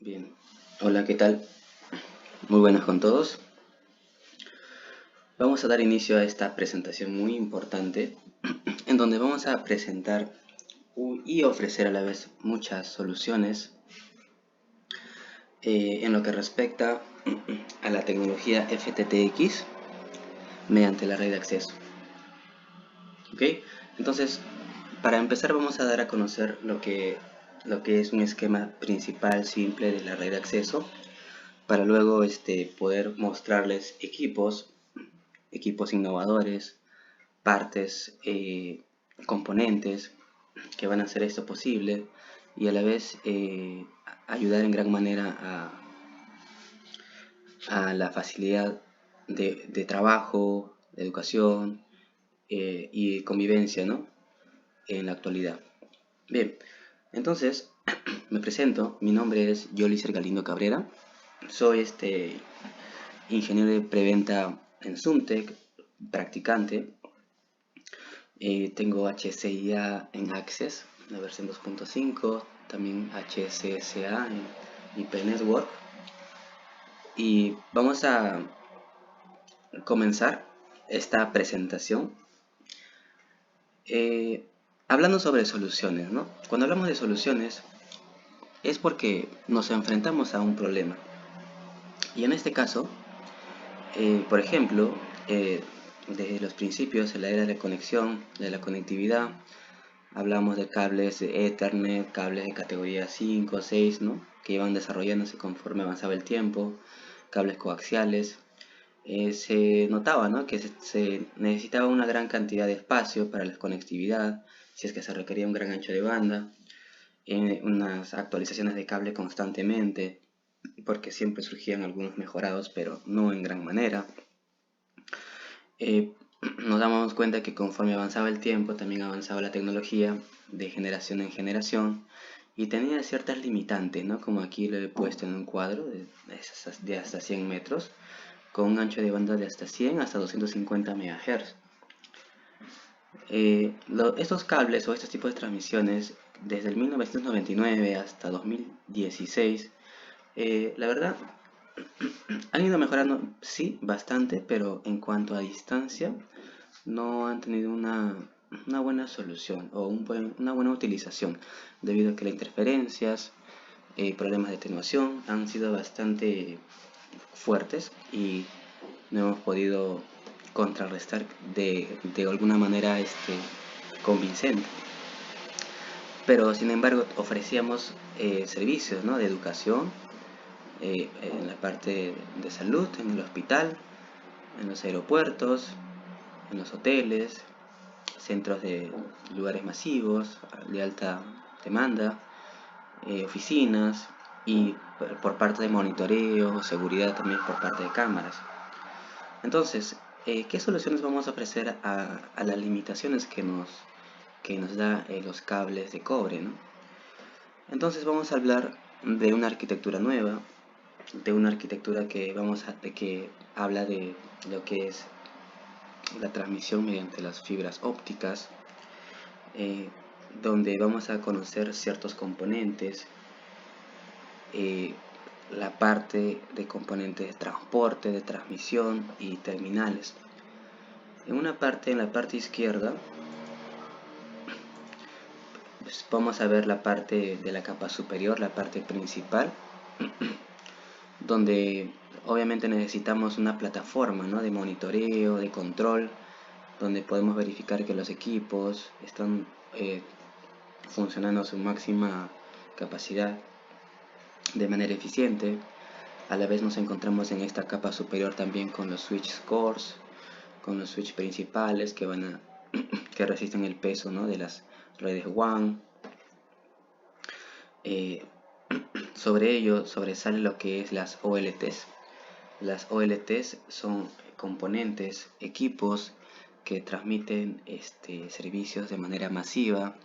Bien, hola, ¿qué tal? Muy buenas con todos. Vamos a dar inicio a esta presentación muy importante en donde vamos a presentar y ofrecer a la vez muchas soluciones en lo que respecta a la tecnología FTTX mediante la red de acceso. ¿Ok? Entonces, para empezar vamos a dar a conocer lo que es un esquema principal simple de la red de acceso para luego poder mostrarles equipos innovadores, partes, componentes que van a hacer esto posible y a la vez ayudar en gran manera a la facilidad de trabajo, de educación y convivencia, ¿no? En la actualidad. Bien, entonces me presento, mi nombre es Yoliser Galindo Cabrera, soy ingeniero de preventa en Suntec, practicante. Tengo HCIA en Access, la versión 2.5, también HCSA en IP Network. Y vamos a comenzar esta presentación eh, hablando sobre soluciones, ¿no? Cuando hablamos de soluciones es porque nos enfrentamos a un problema. Y en este caso, por ejemplo, eh, desde los principios de la era de la conexión, de la conectividad, hablamos de cables de Ethernet, cables de categoría 5, 6, ¿no? Que iban desarrollándose conforme avanzaba el tiempo, cables coaxiales. Se notaba, ¿no? Que se necesitaba una gran cantidad de espacio para la conectividad, si es que se requería un gran ancho de banda, unas actualizaciones de cable constantemente, porque siempre surgían algunos mejorados, pero no en gran manera. Eh, Nos damos cuenta que conforme avanzaba el tiempo, también avanzaba la tecnología de generación en generación y tenía ciertas limitantes, ¿no? Como aquí lo he puesto en un cuadro de hasta 100 metros, con un ancho de banda de hasta 100 hasta 250 MHz. Estos cables o estos tipos de transmisiones, desde el 1999 hasta 2016, la verdad, han ido mejorando, sí, bastante, pero en cuanto a distancia, no han tenido una buena solución o una buena utilización, debido a que las interferencias, problemas de atenuación han sido bastante fuertes y no hemos podido contrarrestar de alguna manera convincente. Pero sin embargo ofrecíamos servicios, ¿no? De educación, en la parte de salud, en el hospital, en los aeropuertos, en los hoteles, centros de lugares masivos, de alta demanda, oficinas y por parte de monitoreo, seguridad también por parte de cámaras. Entonces, ¿qué soluciones vamos a ofrecer a las limitaciones que nos da los cables de cobre, ¿no? Entonces vamos a hablar de una arquitectura nueva, de una arquitectura que habla de lo que es la transmisión mediante las fibras ópticas, eh, donde vamos a conocer ciertos componentes, eh, la parte de componentes de transporte, de transmisión y terminales. En la parte izquierda, pues vamos a ver la parte de la capa superior, la parte principal, donde obviamente necesitamos una plataforma, ¿no? De monitoreo, de control, donde podemos verificar que los equipos están funcionando a su máxima capacidad de manera eficiente. A la vez nos encontramos en esta capa superior también con los switch cores, con los switch principales que resisten el peso, ¿no? De las redes WAN. Eh, Sobre ello sobresale lo que es las OLTs. Las OLTs son componentes, equipos que transmiten servicios de manera masiva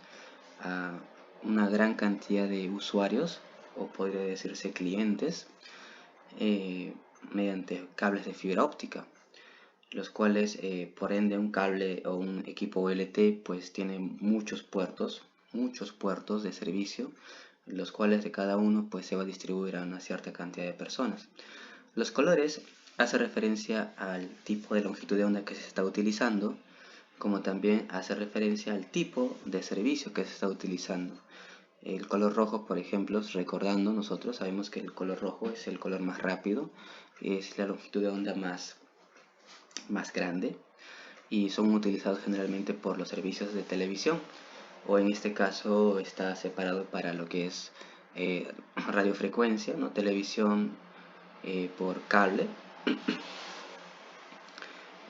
a una gran cantidad de usuarios, o podría decirse clientes, mediante cables de fibra óptica, los cuales por ende un cable o un equipo OLT pues tiene muchos puertos de servicio, los cuales de cada uno pues se va a distribuir a una cierta cantidad de personas. Los colores hacen referencia al tipo de longitud de onda que se está utilizando, como también hace referencia al tipo de servicio que se está utilizando. El color rojo, por ejemplo, recordando, nosotros sabemos que el color rojo es el color más rápido, es la longitud de onda más grande, y son utilizados generalmente por los servicios de televisión, o en este caso está separado para lo que es radiofrecuencia, ¿no? Televisión por cable,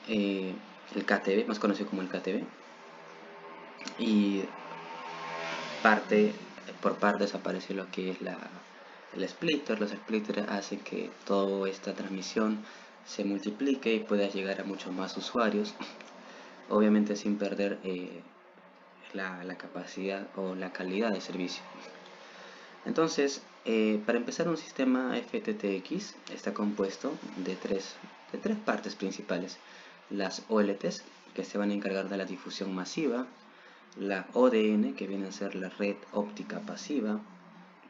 el KTV, más conocido como el KTV, y por partes aparece lo que es el splitter. Los splitters hacen que toda esta transmisión se multiplique y pueda llegar a muchos más usuarios, obviamente sin perder la capacidad o la calidad de servicio. Entonces, para empezar, un sistema FTTX está compuesto de tres partes principales: las OLTs, que se van a encargar de la difusión masiva; la ODN, que viene a ser la red óptica pasiva,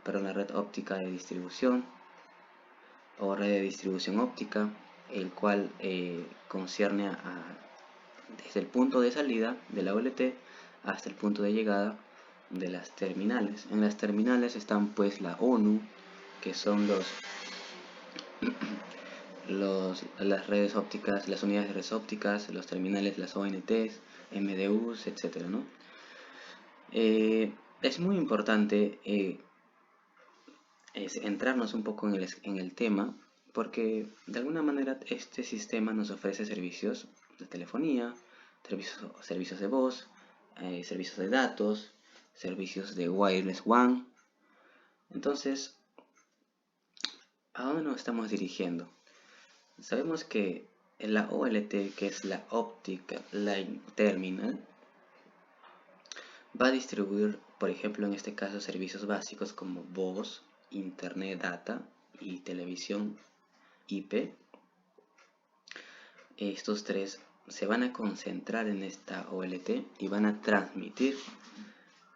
pero la red óptica de distribución o red de distribución óptica, el cual concierne desde el punto de salida de la OLT hasta el punto de llegada de las terminales. En las terminales están pues la ONU, que son las redes ópticas, las unidades de redes ópticas; los terminales, las ONTs, MDUs, etcétera, ¿no? Es muy importante entrarnos un poco en el tema, porque de alguna manera este sistema nos ofrece servicios de telefonía, servicios de voz, servicios de datos, servicios de wireless WAN. Entonces, ¿a dónde nos estamos dirigiendo? Sabemos que la OLT, que es la Optic Line Terminal, va a distribuir, por ejemplo, en este caso, servicios básicos como voz, internet, data y televisión IP. Estos tres se van a concentrar en esta OLT y van a transmitir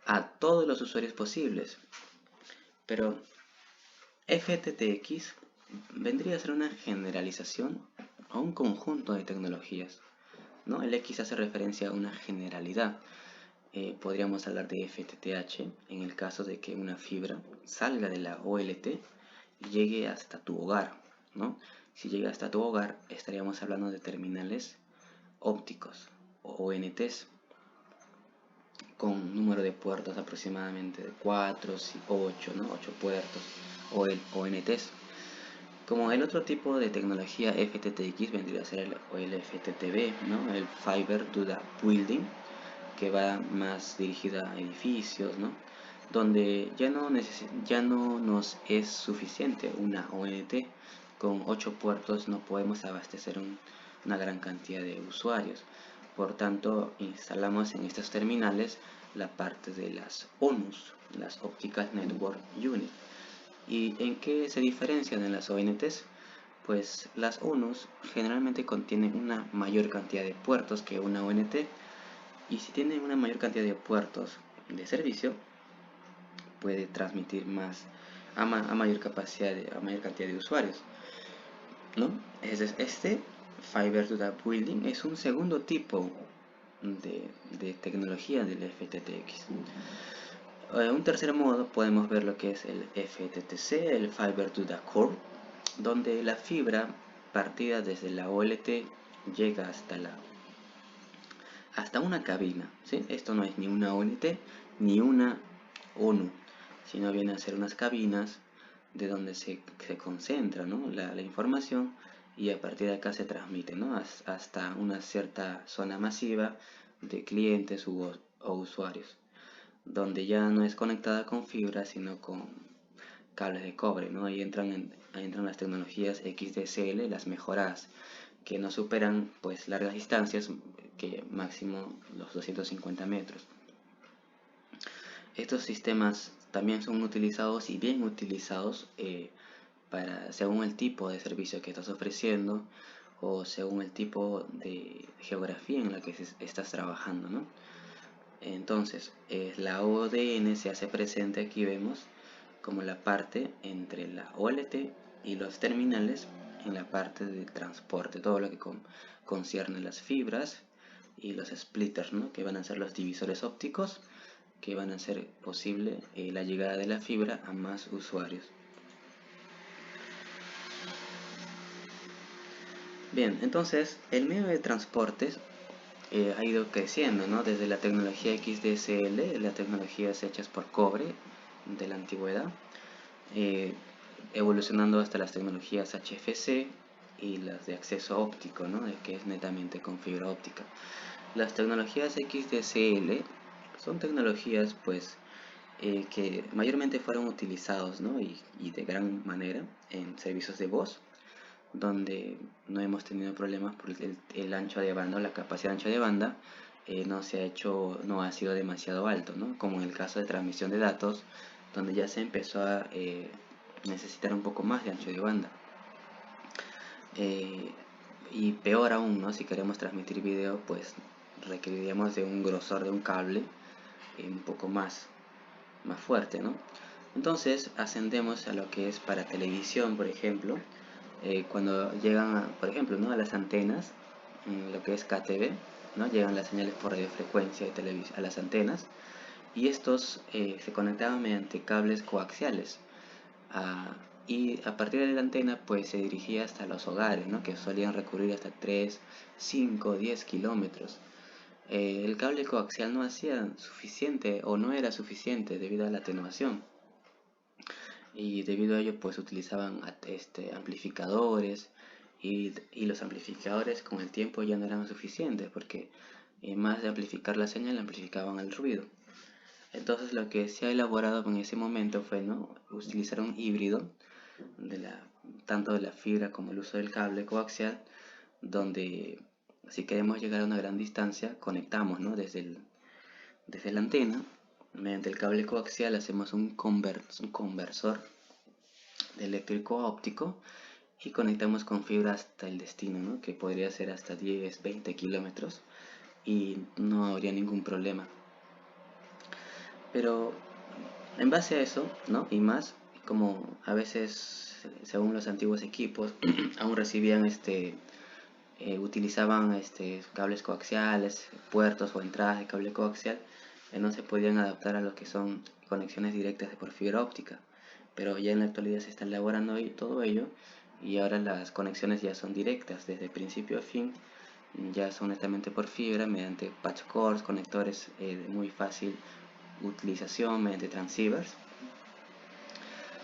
a todos los usuarios posibles. Pero FTTX vendría a ser una generalización a un conjunto de tecnologías, ¿no? El X hace referencia a una generalidad. Podríamos hablar de FTTH en el caso de que una fibra salga de la OLT y llegue hasta tu hogar, ¿no? Si llega hasta tu hogar, estaríamos hablando de terminales ópticos o ONTs con número de puertos aproximadamente de 4 y 8, ¿no? 8 puertos, o el ONTs. Como el otro tipo de tecnología FTTX vendría a ser el FTTB, ¿no? El Fiber to the Building, que va más dirigida a edificios, ¿no? Donde ya no nos es suficiente una ONT. Con 8 puertos no podemos abastecer una gran cantidad de usuarios. Por tanto, instalamos en estos terminales la parte de las ONUs, las Optical Network Unit. ¿Y en qué se diferencian de las ONTs? Pues las ONUs generalmente contienen una mayor cantidad de puertos que una ONT, y si tiene una mayor cantidad de puertos de servicio, puede transmitir más a mayor capacidad, a mayor cantidad de usuarios, ¿no? Este Fiber to the Building es un segundo tipo de tecnología del FTTX. Un tercer modo podemos ver lo que es el FTTC, el Fiber to the Core, donde la fibra partida desde la OLT llega hasta una cabina, ¿sí? Esto no es ni una ONT ni una ONU, sino viene a ser unas cabinas de donde se concentra, ¿no? la información, y a partir de acá se transmite, ¿no? Hasta una cierta zona masiva de clientes o usuarios, donde ya no es conectada con fibra, sino con cables de cobre, ¿no? Ahí entran las tecnologías XDSL, las mejoradas, que no superan pues largas distancias, que máximo los 250 metros. Estos sistemas también son utilizados, y bien utilizados, según el tipo de servicio que estás ofreciendo o según el tipo de geografía en la que estás trabajando, ¿no? Entonces, la ODN se hace presente, aquí vemos, como la parte entre la OLT y los terminales en la parte de transporte, todo lo que concierne las fibras y los splitters, ¿no? Que van a ser los divisores ópticos que van a hacer posible la llegada de la fibra a más usuarios. Bien, entonces el medio de transportes ha ido creciendo, ¿no? Desde la tecnología XDSL, las tecnologías hechas por cobre de la antigüedad, eh, evolucionando hasta las tecnologías HFC y las de acceso óptico, ¿no? Que es netamente con fibra óptica. Las tecnologías XDSL son tecnologías, pues, que mayormente fueron utilizados, ¿no? y de gran manera en servicios de voz, donde no hemos tenido problemas porque el ancho de banda, la capacidad de ancho de banda, no ha sido demasiado alto, ¿no? Como en el caso de transmisión de datos, donde ya se empezó a necesitar un poco más de ancho de banda. Y peor aún, ¿no? Si queremos transmitir video, pues requeriríamos de un grosor de un cable un poco más fuerte, ¿no? Entonces ascendemos a lo que es para televisión, por ejemplo, cuando llegan, por ejemplo, ¿no? a las antenas, lo que es KTV, ¿no? Llegan las señales por radiofrecuencia de televisión a las antenas, y estos se conectaban mediante cables coaxiales. Ah, y a partir de la antena pues se dirigía hasta los hogares, ¿no? Que solían recurrir hasta 3, 5, 10 kilómetros. El cable coaxial no hacía suficiente o no era suficiente debido a la atenuación, y debido a ello pues utilizaban amplificadores, y los amplificadores con el tiempo ya no eran suficientes porque más de amplificar la señal amplificaban el ruido. Entonces lo que se ha elaborado en ese momento fue, ¿no? utilizar un híbrido tanto de la fibra como el uso del cable coaxial, donde si queremos llegar a una gran distancia conectamos, ¿no? desde la antena. Mediante el cable coaxial hacemos un conversor de eléctrico a óptico y conectamos con fibra hasta el destino, ¿no? Que podría ser hasta 10, 20 kilómetros, y no habría ningún problema. Pero en base a eso, ¿no? y más, como a veces, según los antiguos equipos, aún recibían utilizaban cables coaxiales, puertos o entradas de cable coaxial, no se podían adaptar a lo que son conexiones directas de por fibra óptica. Pero ya en la actualidad se está elaborando todo ello, y ahora las conexiones ya son directas desde principio a fin, ya son netamente por fibra mediante patch cords, conectores de muy fácil utilización mediante transceivers,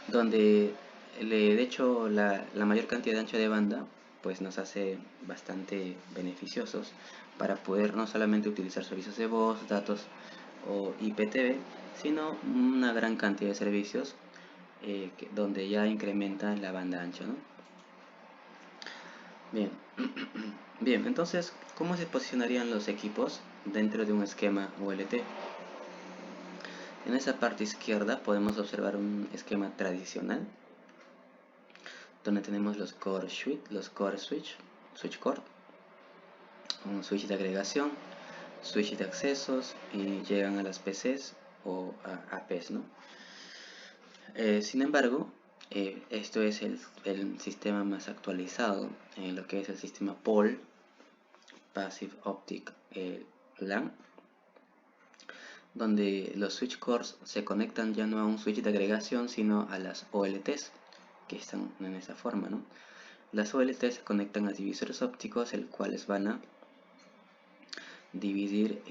donde de hecho la mayor cantidad de ancho de banda pues nos hace bastante beneficiosos para poder no solamente utilizar servicios de voz, datos o IPTV, sino una gran cantidad de servicios donde ya incrementa la banda ancha, ¿no? Bien, bien, entonces, ¿cómo se posicionarían los equipos dentro de un esquema ULT? En esa parte izquierda podemos observar un esquema tradicional, donde tenemos los core switch core, un switch de agregación, switch de accesos, y llegan a las PCs o a APs, ¿no? Sin embargo, esto es el sistema más actualizado, en lo que es el sistema POL, Passive Optic LAN, donde los switch cores se conectan ya no a un switch de agregación, sino a las OLTs, que están en esa forma, ¿no? Las OLTs se conectan a divisores ópticos, el cuales van a dividir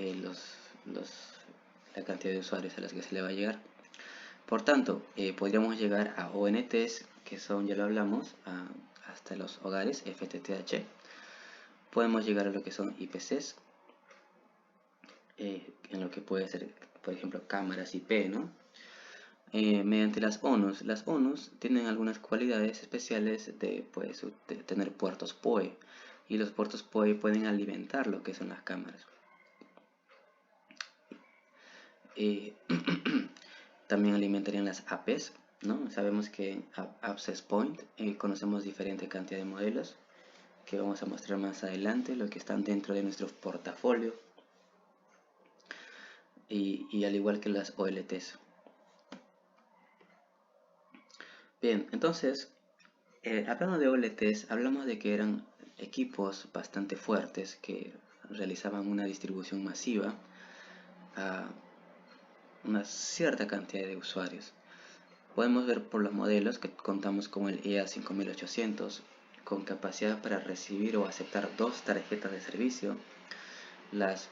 la cantidad de usuarios a las que se le va a llegar. Por tanto, podríamos llegar a ONTs, que son, ya lo hablamos, hasta los hogares, FTTH. Podemos llegar a lo que son IPCs, en lo que puede ser, por ejemplo, cámaras IP, ¿no? Mediante las ONUs. Las ONUs tienen algunas cualidades especiales de tener puertos PoE, y los puertos PoE pueden alimentar lo que son las cámaras. También alimentarían las APs, ¿no? Sabemos que en Access Point conocemos diferente cantidad de modelos que vamos a mostrar más adelante, lo que están dentro de nuestro portafolio, y al igual que las OLTs. Bien, entonces, hablando de OLTs, hablamos de que eran equipos bastante fuertes que realizaban una distribución masiva a una cierta cantidad de usuarios. Podemos ver por los modelos que contamos con el EA5800 con capacidad para recibir o aceptar 2 tarjetas de servicio, las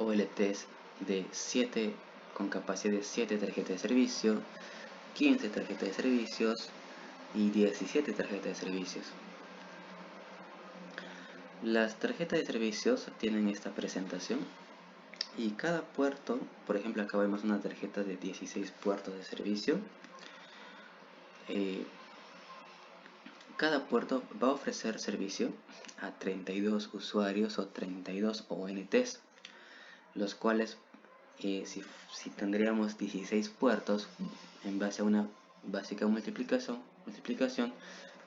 OLTs de 7 con capacidad de 7 tarjetas de servicio, 15 tarjetas de servicios y 17 tarjetas de servicios. Las tarjetas de servicios tienen esta presentación y cada puerto, por ejemplo acá vemos una tarjeta de 16 puertos de servicio. Cada puerto va a ofrecer servicio a 32 usuarios o 32 ONTs, los cuales si tendríamos 16 puertos en base a una básica multiplicación,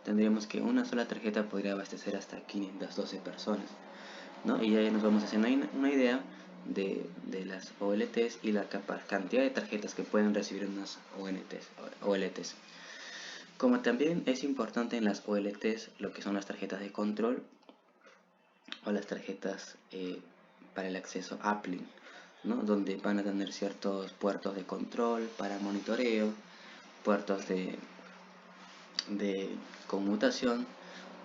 tendríamos que una sola tarjeta podría abastecer hasta 512 personas, ¿no? Y ya nos vamos haciendo una idea de las OLTs y la cantidad de tarjetas que pueden recibir unas OLTs. Como también es importante en las OLTs lo que son las tarjetas de control o las tarjetas para el acceso uplink, ¿no? Donde van a tener ciertos puertos de control para monitoreo, puertos de conmutación,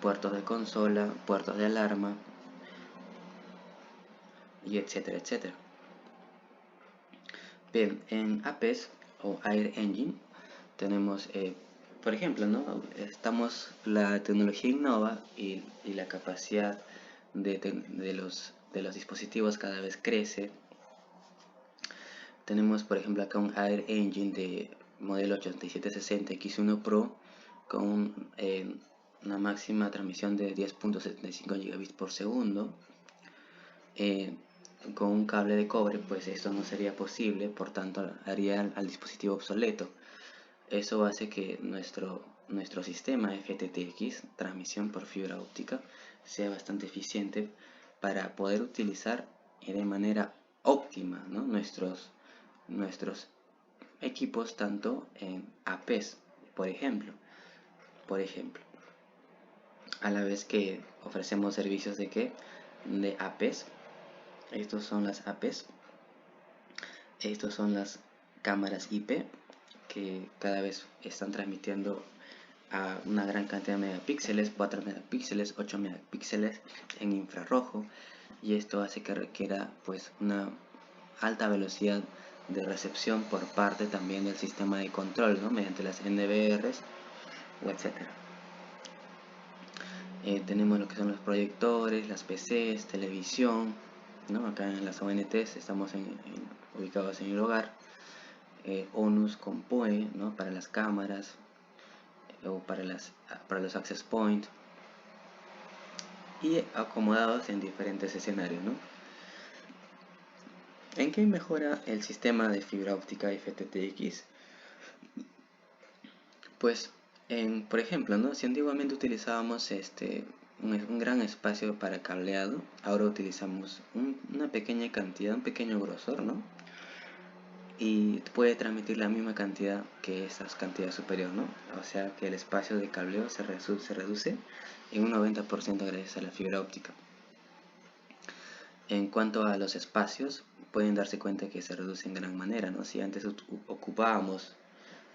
puertos de consola, puertos de alarma y etcétera, etcétera. Bien, en APES o Air Engine tenemos, por ejemplo, ¿no? La tecnología innova y la capacidad de los dispositivos cada vez crece. Tenemos, por ejemplo, acá un Air Engine de modelo 8760 X1 Pro con una máxima transmisión de 10.75 gigabits por segundo. Con un cable de cobre, pues esto no sería posible, por tanto haría al dispositivo obsoleto. Eso hace que nuestro sistema FTTX, transmisión por fibra óptica, sea bastante eficiente para poder utilizar de manera óptima, ¿no? nuestros equipos, tanto en APs, por ejemplo, a la vez que ofrecemos servicios de APs. Estos son las APs. Estos son las cámaras IP que cada vez están transmitiendo a una gran cantidad de megapíxeles, 4 megapíxeles, 8 megapíxeles en infrarrojo, y esto hace que requiera pues una alta velocidad de recepción por parte también del sistema de control, ¿no? Mediante las NVRs o etcétera. Tenemos lo que son los proyectores, las PCs, televisión, ¿no? Acá en las ONTs estamos ubicados en el hogar. ONUs con PoE, ¿no? Para las cámaras o para los access point, y acomodados en diferentes escenarios, ¿no? ¿En qué mejora el sistema de fibra óptica FTTX? Pues, por ejemplo, ¿no? Si antiguamente utilizábamos un gran espacio para cableado, ahora utilizamos una pequeña cantidad, un pequeño grosor, ¿no? Y puede transmitir la misma cantidad que esta cantidad superior, ¿no? O sea que el espacio de cableo se reduce en un 90% gracias a la fibra óptica. En cuanto a los espacios, pueden darse cuenta que se reduce en gran manera, ¿no? Si antes ocupábamos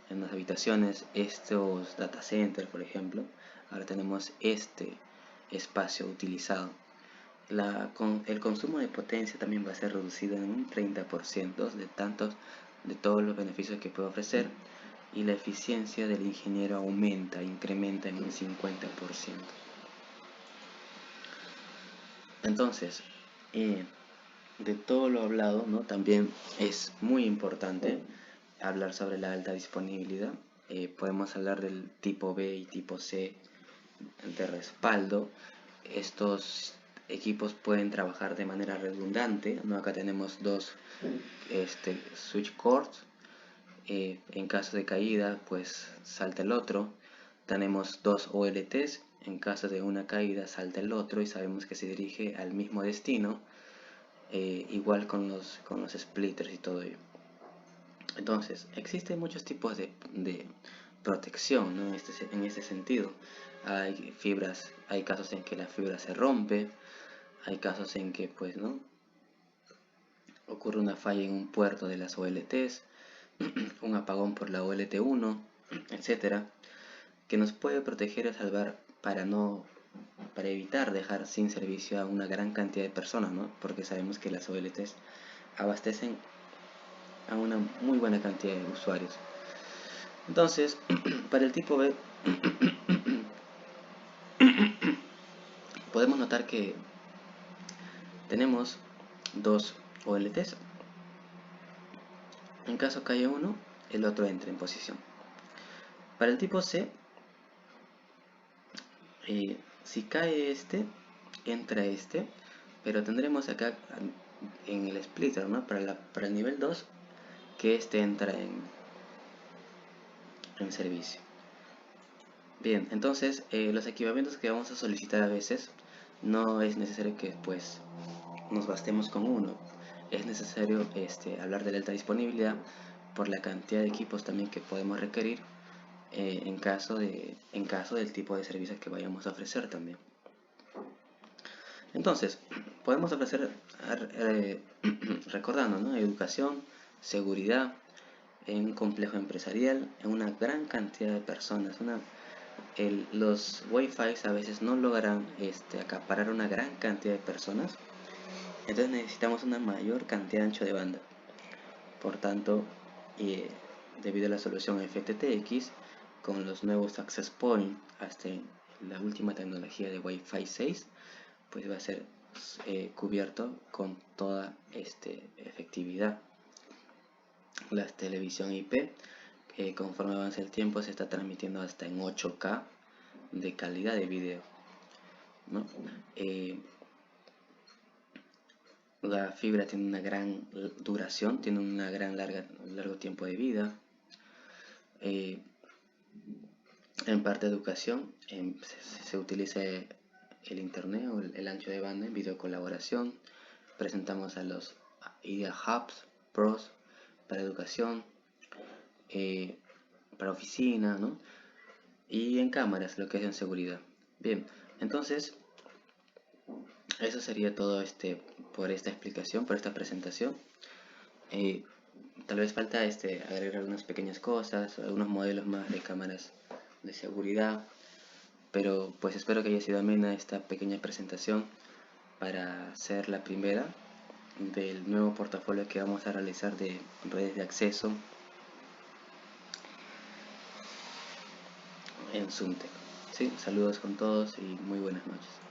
en las habitaciones estos data centers, por ejemplo, ahora tenemos este espacio utilizado. El consumo de potencia también va a ser reducido en un 30% de todos los beneficios que puede ofrecer, y la eficiencia del ingeniero incrementa en un 50%. Entonces, de todo lo hablado, ¿no? También es muy importante hablar sobre la alta disponibilidad. Podemos hablar del tipo B y tipo C de respaldo. Estos equipos pueden trabajar de manera redundante, ¿no? Acá tenemos dos switch cords. En caso de caída, pues salta el otro. Tenemos dos OLTs. En caso de una caída, salta el otro y sabemos que se dirige al mismo destino. Igual con los splitters y todo ello. Entonces, existen muchos tipos de protección, ¿no? En este sentido. Hay casos en que la fibra se rompe, hay casos en que pues no ocurre una falla en un puerto de las OLTs, un apagón por la OLT1, etcétera, que nos puede proteger y salvar para evitar dejar sin servicio a una gran cantidad de personas, ¿no? Porque sabemos que las OLTs abastecen a una muy buena cantidad de usuarios. Entonces, para el tipo B, podemos notar que tenemos dos OLTs. En caso cae uno, el otro entra en posición. Para el tipo C, si cae este, entra este, pero tendremos acá en el splitter, ¿no? Para el nivel 2, que este entra en servicio. Bien, entonces los equipamientos que vamos a solicitar a veces no es necesario que pues nos bastemos con uno. Es necesario hablar de la alta disponibilidad por la cantidad de equipos también que podemos requerir en caso del tipo de servicios que vayamos a ofrecer también. Entonces, podemos ofrecer, recordando, ¿no? Educación, seguridad, en un complejo empresarial, en una gran cantidad de personas. Los Wi-Fi a veces no logran acaparar una gran cantidad de personas, entonces necesitamos una mayor cantidad de ancho de banda. Por tanto, debido a la solución FTTX, con los nuevos access point hasta la última tecnología de Wi-Fi 6, pues va a ser cubierto con toda efectividad. La televisión IP, conforme avanza el tiempo, se está transmitiendo hasta en 8K de calidad de video, ¿no? La fibra tiene una gran duración, tiene una largo tiempo de vida. En parte de educación se utiliza el internet o el ancho de banda en video colaboración. Presentamos a los Idea Hubs Pros para educación, para oficina, ¿no? Y en cámaras, lo que es en seguridad. Bien, entonces eso sería todo por esta explicación, por esta presentación. Tal vez falta agregar algunas pequeñas cosas, algunos modelos más de cámaras de seguridad, pero pues espero que haya sido amena esta pequeña presentación para ser la primera del nuevo portafolio que vamos a realizar de redes de acceso en Zoomtech. ¿Sí? Saludos con todos y muy buenas noches.